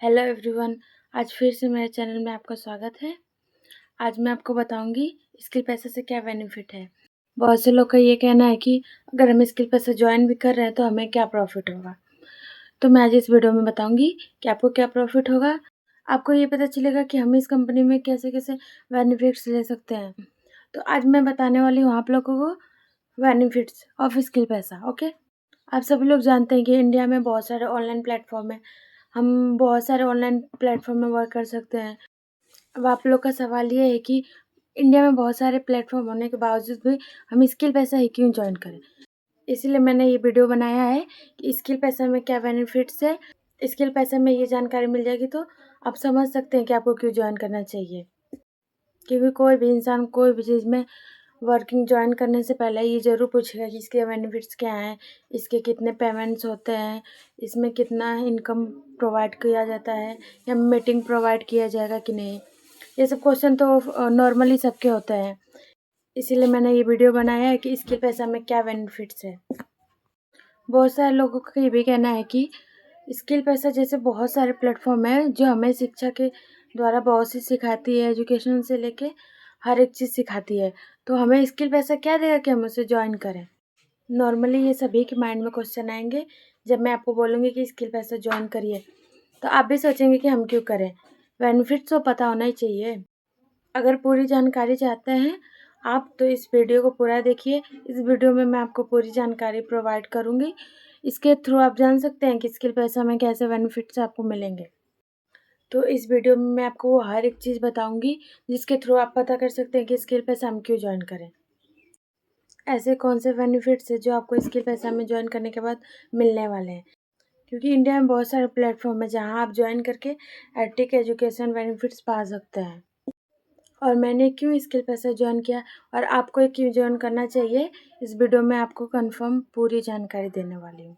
Hello everyone. आज फिर से मेरे चैनल में आपका स्वागत है। आज मैं आपको बताऊंगी स्किल पैसा से क्या बेनिफिट है। बहुत से लोग का ये कहना है कि अगर हम स्किल पैसा ज्वाइन भी कर रहे हैं तो हमें क्या प्रॉफिट होगा। तो मैं आज इस वीडियो में बताऊंगी कि आपको क्या प्रॉफिट होगा। आपको ये पता चलेगा कि हम इस कंपनी में कैसे कैसे बेनिफिट्स ले सकते हैं। तो आज मैं बताने वाली हूँ आप लोगों को बेनिफिट्स ऑफ स्किल पैसा। ओके, आप सभी लोग जानते हैं कि इंडिया में बहुत सारे ऑनलाइन प्लेटफॉर्म है। हम बहुत सारे ऑनलाइन प्लेटफॉर्म में वर्क कर सकते हैं। अब आप लोग का सवाल ये है कि इंडिया में बहुत सारे प्लेटफॉर्म होने के बावजूद भी हम स्किल पैसा ही क्यों ज्वाइन करें। इसीलिए मैंने ये वीडियो बनाया है कि स्किल पैसा में क्या बेनिफिट्स है। स्किल पैसा में ये जानकारी मिल जाएगी तो आप समझ सकते हैं कि आपको क्यों ज्वाइन करना चाहिए। क्योंकि कोई भी इंसान कोई भी चीज़ में वर्किंग ज्वाइन करने से पहले ये ज़रूर पूछेगा कि इसके बेनिफिट्स क्या हैं, इसके कितने पेमेंट्स होते हैं, इसमें कितना इनकम प्रोवाइड किया जाता है या मीटिंग प्रोवाइड किया जाएगा कि नहीं। ये सब क्वेश्चन तो नॉर्मली सबके होते हैं। इसीलिए मैंने ये वीडियो बनाया है कि स्किल पैसा में क्या बेनिफिट्स है। बहुत सारे लोगों का ये भी कहना है कि स्किल पैसा जैसे बहुत सारे प्लेटफॉर्म है जो हमें शिक्षा के द्वारा बहुत सी सिखाती है, एजुकेशन से लेके हर एक चीज़ सिखाती है। तो हमें स्किल पैसा क्या देगा कि हम उसे ज्वाइन करें। नॉर्मली ये सभी के माइंड में क्वेश्चन आएंगे जब मैं आपको बोलूँगी कि स्किल पैसा ज्वाइन करिए। तो आप भी सोचेंगे कि हम क्यों करें, बेनिफिट्स तो पता होना ही चाहिए। अगर पूरी जानकारी चाहते हैं आप तो इस वीडियो को पूरा देखिए। इस वीडियो में मैं आपको पूरी जानकारी प्रोवाइड करूँगी। इसके थ्रू आप जान सकते हैं कि स्किल पैसा में कैसे बेनिफिट्स आपको मिलेंगे। तो इस वीडियो में मैं आपको वो हर एक चीज़ बताऊंगी जिसके थ्रू आप पता कर सकते हैं कि स्किल पैसा हम क्यों ज्वाइन करें। ऐसे कौन से बेनिफिट्स है जो आपको स्किल पैसा में ज्वाइन करने के बाद मिलने वाले हैं। क्योंकि इंडिया में बहुत सारे प्लेटफॉर्म है जहां आप ज्वाइन करके एडटेक एजुकेशन बेनिफिट्स पा सकते हैं। और मैंने क्यों स्किल पैसा ज्वाइन किया और आपको क्यों ज्वाइन करना चाहिए, इस वीडियो में आपको कंफर्म पूरी जानकारी देने वाली हूँ।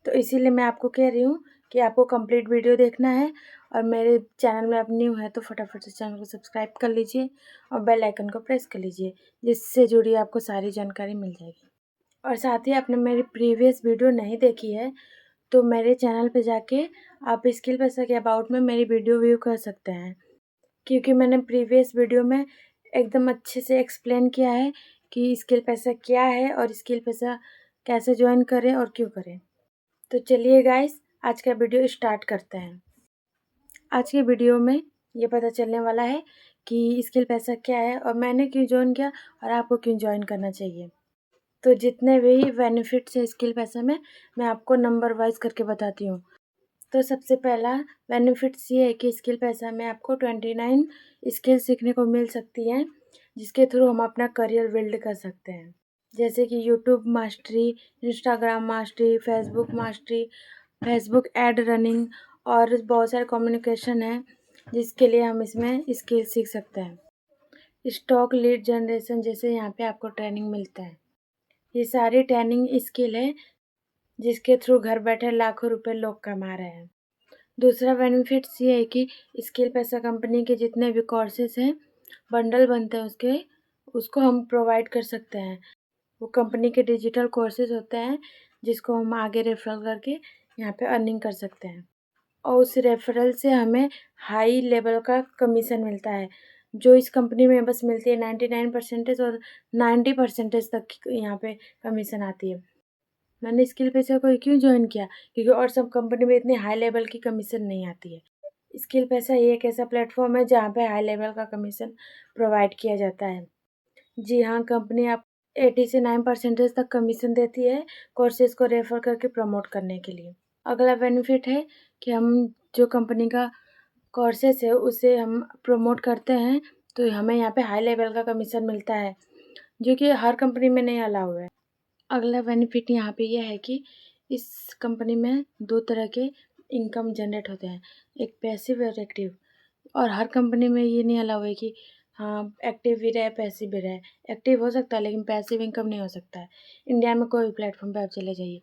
तो इसीलिए मैं आपको कह रही हूँ कि आपको कंप्लीट वीडियो देखना है। और मेरे चैनल में आप न्यू है तो फटाफट से चैनल को सब्सक्राइब कर लीजिए और बेल आइकन को प्रेस कर लीजिए, जिससे जुड़ी आपको सारी जानकारी मिल जाएगी। और साथ ही आपने मेरी प्रीवियस वीडियो नहीं देखी है तो मेरे चैनल पे जाके आप स्किल पैसा के अबाउट में मेरी वीडियो व्यू कर सकते हैं। क्योंकि मैंने प्रीवियस वीडियो में एकदम अच्छे से एक्सप्लेन किया है कि स्किल पैसा क्या है और स्किल पैसा कैसे ज्वाइन करें और क्यों करें। तो चलिए गाइस, आज का वीडियो स्टार्ट करते हैं। आज के वीडियो में ये पता चलने वाला है कि स्किल पैसा क्या है और मैंने क्यों ज्वाइन किया और आपको क्यों ज्वाइन करना चाहिए। तो जितने भी बेनिफिट्स है स्किल पैसा में मैं आपको नंबर वाइज करके बताती हूँ। तो सबसे पहला बेनिफिट्स ये है कि स्किल पैसा में आपको 29 स्किल सीखने को मिल सकती हैं, जिसके थ्रू हम अपना करियर बिल्ड कर सकते हैं। जैसे कि YouTube mastery, Instagram mastery, Facebook ad running और बहुत सारे कम्युनिकेशन है जिसके लिए हम इसमें स्किल सीख सकते हैं। स्टॉक लीड जनरेशन जैसे यहाँ पे आपको ट्रेनिंग मिलता है। ये सारी ट्रेनिंग स्किल है जिसके थ्रू घर बैठे लाखों रुपए लोग कमा रहे हैं। दूसरा बेनिफिट्स ये है कि स्किल पैसा कंपनी के जितने भी कोर्सेज हैं, बंडल बनते हैं उसको हम प्रोवाइड कर सकते हैं। वो कंपनी के डिजिटल कोर्सेज होते हैं जिसको हम आगे रेफरल करके यहाँ पे अर्निंग कर सकते हैं। और उस रेफरल से हमें हाई लेवल का कमीशन मिलता है जो इस कंपनी में बस मिलती है 99% और 90% तक यहाँ पे कमीशन आती है। मैंने स्किल पैसा को क्यों ज्वाइन किया, क्योंकि और सब कंपनी में इतनी हाई लेवल की कमीशन नहीं आती है। स्किल पैसा ये एक ऐसा प्लेटफॉर्म है जहाँ पे हाई लेवल का कमीशन प्रोवाइड किया जाता है। जी हाँ, कंपनी आप 80 से 9% तक कमीशन देती है कोर्सेज को रेफर करके प्रमोट करने के लिए। अगला बेनिफिट है कि हम जो कंपनी का कोर्सेज है उसे हम प्रमोट करते हैं तो हमें यहाँ पे हाई लेवल का कमीशन मिलता है जो कि हर कंपनी में नहीं अलाउ है। अगला बेनिफिट यहाँ पे यह है कि इस कंपनी में दो तरह के इनकम जनरेट होते हैं, एक पैसिव और एक्टिव। और हर कंपनी में ये नहीं अलाउ है कि हाँ एक्टिव भी रहे पैसिव भी रहे। एक्टिव हो सकता है लेकिन पैसिव इनकम नहीं हो सकता है। इंडिया में कोई भी प्लेटफॉर्म पे आप चले जाइए।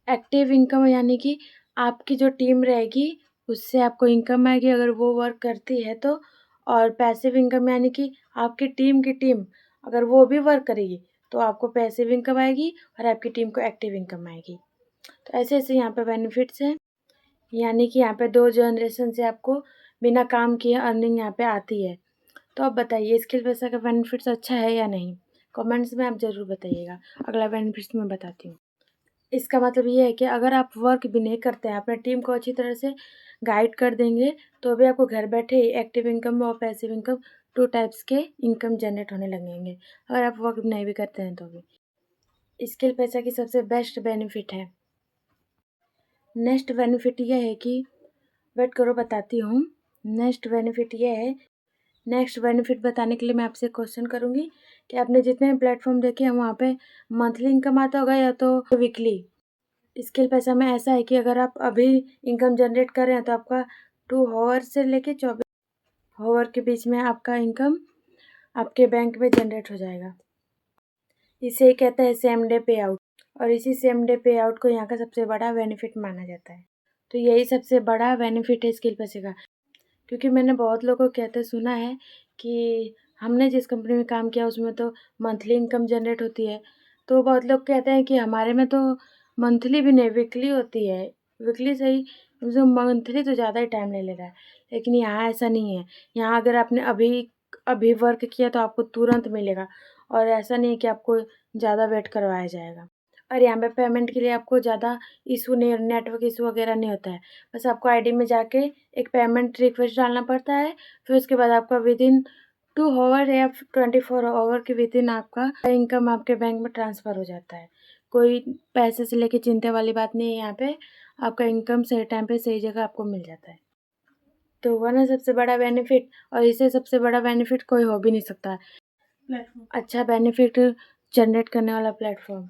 एक्टिव इनकम यानी कि आपकी जो टीम रहेगी उससे आपको इनकम आएगी अगर वो वर्क करती है तो। और पैसिव इनकम यानी कि आपकी टीम की टीम अगर वो भी वर्क करेगी तो आपको पैसिव इनकम आएगी और आपकी टीम को एक्टिव इनकम आएगी। तो ऐसे ऐसे यहाँ पे बेनिफिट्स हैं। यानी कि यहाँ पे 2 जनरेशन से आपको बिना काम किए अर्निंग यहाँ पे आती है। तो आप बताइए स्किल पैसा का बेनिफिट्स अच्छा है या नहीं? कमेंट्स में आप ज़रूर बताइएगा। अगला बेनिफिट्स मैं बताती हूँ। इसका मतलब ये है कि अगर आप वर्क भी नहीं करते हैं, अपने टीम को अच्छी तरह से गाइड कर देंगे, तो भी आपको घर बैठे ही एक्टिव इनकम और पैसिव इनकम 2 टाइप्स के इनकम जनरेट होने लगेंगे, अगर आप वर्क नहीं भी करते हैं तो भी। स्किल पैसा की सबसे बेस्ट बेनिफिट है। नेक्स्ट बेनिफिट ये है कि वेट करो बताती हूँ। नेक्स्ट बेनिफिट ये है, नेक्स्ट बेनिफिट बताने के लिए मैं आपसे क्वेश्चन करूँगी कि आपने जितने प्लेटफॉर्म देखे हैं वहाँ पे मंथली इनकम आता होगा या तो वीकली। स्किल पैसा में ऐसा है कि अगर आप अभी इनकम जनरेट कर रहे हैं तो आपका 2 हॉवर से लेके 24 हॉवर के बीच में आपका इनकम आपके बैंक में जनरेट हो जाएगा। इसे ही कहते हैं सेम डे पे आउट, और इसी सेम डे पे आउट को यहाँ का सबसे बड़ा बेनिफिट माना जाता है। तो यही सबसे बड़ा बेनिफिट है स्किल पैसे का। क्योंकि मैंने बहुत लोगों को कहते सुना है कि हमने जिस कंपनी में काम किया उसमें तो मंथली इनकम जनरेट होती है। तो बहुत लोग कहते हैं कि हमारे में तो मंथली भी नहीं वीकली होती है। वीकली सही, जो मंथली तो ज़्यादा ही टाइम ले रहा है। लेकिन यहाँ ऐसा नहीं है। यहाँ अगर आपने अभी अभी वर्क किया तो आपको तुरंत मिलेगा, और ऐसा नहीं है कि आपको ज़्यादा वेट करवाया जाएगा। और यहाँ पे पेमेंट के लिए आपको ज़्यादा इशू नहीं, नेटवर्क इशू वगैरह नहीं होता है। बस आपको आईडी में जाके एक पेमेंट रिक्वेस्ट डालना पड़ता है, फिर उसके बाद आपका विदिन 2 हॉवर या 24 हॉवर के विदिन आपका इनकम आपके बैंक में ट्रांसफ़र हो जाता है। कोई पैसे से लेके चिंता वाली बात नहीं है यहाँ पे, आपका इनकम सही टाइम पे सही जगह आपको मिल जाता है। तो हुआ ना सबसे बड़ा बेनिफिट, और इससे सबसे बड़ा बेनिफिट कोई हो भी नहीं सकता। अच्छा बेनिफिट जनरेट करने वाला प्लेटफ़ॉर्म।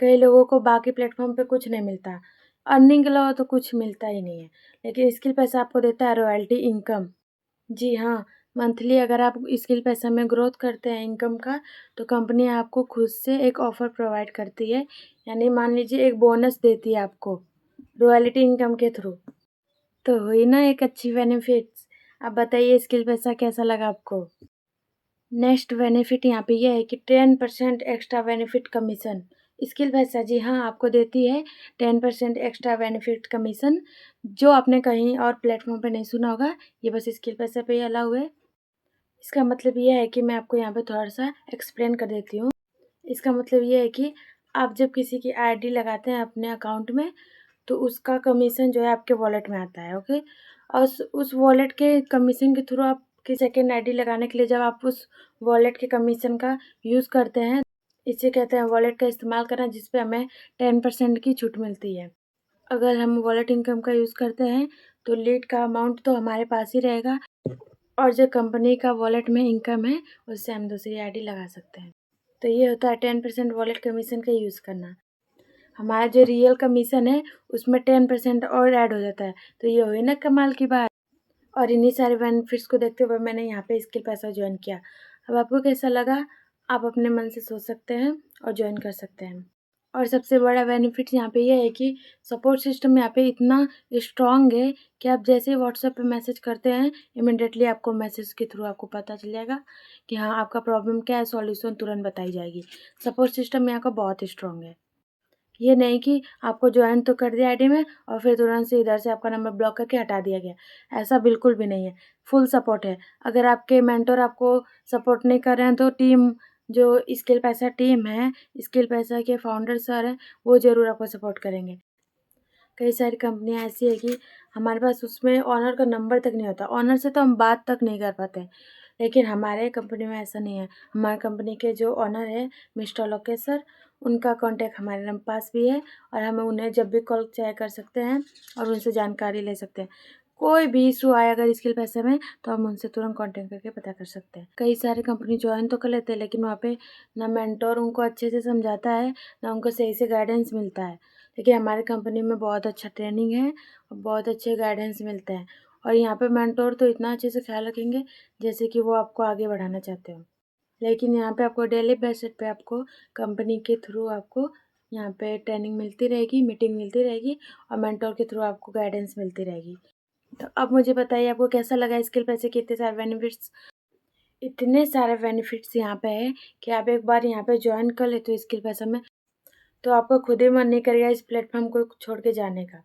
कई लोगों को बाकी प्लेटफ़ॉर्म पे कुछ नहीं मिलता। अर्निंग के अलावा तो कुछ मिलता ही नहीं है। लेकिन स्किल पैसा आपको देता है रॉयल्टी इनकम। जी हाँ, मंथली अगर आप स्किल पैसा में ग्रोथ करते हैं इनकम का, तो कंपनी आपको खुद से एक ऑफ़र प्रोवाइड करती है। यानी मान लीजिए एक बोनस देती है आपको, रॉयल्टी इनकम के थ्रू। तो हुई ना एक अच्छी बेनिफिट्स। अब बताइए स्किल पैसा कैसा लगा आपको? नेक्स्ट बेनिफिट यहाँ पे ये है कि 10% एक्स्ट्रा बेनिफिट कमीशन। स्किल पैसा जी हाँ आपको देती है 10% एक्स्ट्रा बेनिफिट कमीशन, जो आपने कहीं और प्लेटफॉर्म पे नहीं सुना होगा। ये बस स्किल पैसा पे ही अलाउ है। इसका मतलब ये है कि मैं आपको यहाँ पे थोड़ा सा एक्सप्लेन कर देती हूँ। इसका मतलब ये है कि आप जब किसी की आईडी लगाते हैं अपने अकाउंट में, तो उसका कमीशन जो है आपके वॉलेट में आता है, ओके। और उस वॉलेट के कमीशन के थ्रू आपकी सेकेंड आईडी लगाने के लिए जब आप उस वॉलेट के कमीशन का यूज़ करते हैं, इसे कहते हैं वॉलेट का इस्तेमाल करना, जिस पे हमें 10% की छूट मिलती है। अगर हम वॉलेट इनकम का यूज़ करते हैं तो लीड का अमाउंट तो हमारे पास ही रहेगा, और जो कंपनी का वॉलेट में इनकम है उससे हम दूसरी आईडी लगा सकते हैं। तो ये होता है 10% वॉलेट कमीशन का यूज़ करना। हमारा जो रियल कमीशन है उसमें 10% और ऐड हो जाता है। तो ये हुई ना कमाल की बात। और इन्हीं सारे बेनिफिट्स को देखते हुए मैंने यहाँ पे स्किल पैसा जॉइन किया। अब आपको कैसा लगा, आप अपने मन से सोच सकते हैं और जॉइन कर सकते हैं। और सबसे बड़ा बेनिफिट यहाँ पे ये है कि सपोर्ट सिस्टम यहाँ पे इतना स्ट्रॉन्ग है कि आप जैसे ही व्हाट्सएप पे मैसेज करते हैं, इमिडिएटली आपको मैसेज के थ्रू आपको पता चल जाएगा कि हाँ आपका प्रॉब्लम क्या है, सॉल्यूशन तुरंत बताई जाएगी। सपोर्ट सिस्टम यहाँ का बहुत स्ट्रॉन्ग है। ये नहीं कि आपको जॉइन तो कर दिया आईडी में और फिर तुरंत से इधर से आपका नंबर ब्लॉक करके हटा दिया गया, ऐसा बिल्कुल भी नहीं है। फुल सपोर्ट है। अगर आपके मेंटर आपको सपोर्ट नहीं कर रहे हैं तो टीम, जो स्किल पैसा टीम है, स्किल पैसा के फाउंडर सर हैं, वो ज़रूर आपको सपोर्ट करेंगे। कई सारी कंपनियाँ ऐसी है कि हमारे पास उसमें ओनर का नंबर तक नहीं होता, ओनर से तो हम बात तक नहीं कर पाते हैं। लेकिन हमारे कंपनी में ऐसा नहीं है। हमारी कंपनी के जो ओनर है मिस्टर लोकेश सर, उनका कॉन्टैक्ट हमारे पास भी है, और हम उन्हें जब भी कॉल चाहे कर सकते हैं और उनसे जानकारी ले सकते हैं। कोई भी इशू आए अगर स्किल पैसे में, तो हम उनसे तुरंत कॉन्टैक्ट करके पता कर सकते हैं। कई सारे कंपनी जॉइन तो कर लेते हैं, लेकिन वहाँ पे ना मेंटर उनको अच्छे से समझाता है, ना उनको सही से गाइडेंस मिलता है। लेकिन हमारी कंपनी में बहुत अच्छा ट्रेनिंग है और बहुत अच्छे गाइडेंस मिलते हैं, और यहाँ पे मेंटर तो इतना अच्छे से ख्याल रखेंगे जैसे कि वो आपको आगे बढ़ाना चाहते हो। लेकिन यहाँ पे आपको डेली बेसिस पे आपको कंपनी के थ्रू आपको यहाँ पे ट्रेनिंग मिलती रहेगी, मीटिंग मिलती रहेगी, और मेंटर के थ्रू आपको गाइडेंस मिलती रहेगी। तो अब मुझे बताइए आपको कैसा लगा स्किल पैसे के इतने सारे बेनिफिट्स। इतने सारे बेनिफिट्स यहाँ पे है कि आप एक बार यहाँ पे ज्वाइन कर लेते हो स्किल पैसा में, तो आपका खुद ही मन नहीं करेगा इस प्लेटफॉर्म को छोड़ के जाने का।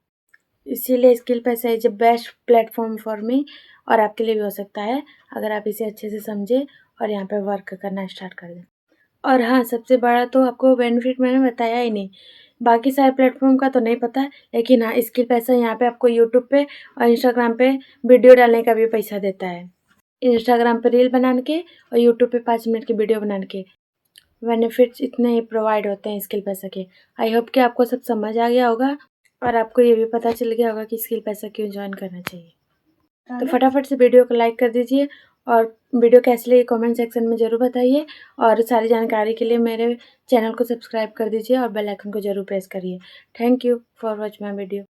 इसीलिए स्किल पैसा is the best platform for me और आपके लिए भी हो सकता है अगर आप इसे अच्छे से समझें और यहाँ पे वर्क करना स्टार्ट कर दें। और हाँ, सबसे बड़ा तो आपको बेनिफिट मैंने बताया ही नहीं। बाकी सारे प्लेटफ़ॉर्म का तो नहीं पता, लेकिन हाँ, स्किल पैसा यहाँ पे आपको यूट्यूब पे और इंस्टाग्राम पे वीडियो डालने का भी पैसा देता है। इंस्टाग्राम पे रील बना के और यूट्यूब पे 5 मिनट की वीडियो बना के बेनिफिट्स इतने ही प्रोवाइड होते हैं स्किल पैसा के। आई होप कि आपको सब समझ आ गया होगा और आपको ये भी पता चल गया होगा कि स्किल पैसा क्यों जॉइन करना चाहिए। तो फटाफट से वीडियो को लाइक कर दीजिए और वीडियो कैसी लगी कमेंट सेक्शन में ज़रूर बताइए और सारी जानकारी के लिए मेरे चैनल को सब्सक्राइब कर दीजिए और बेल आइकन को ज़रूर प्रेस करिए। Thank you for watch my video.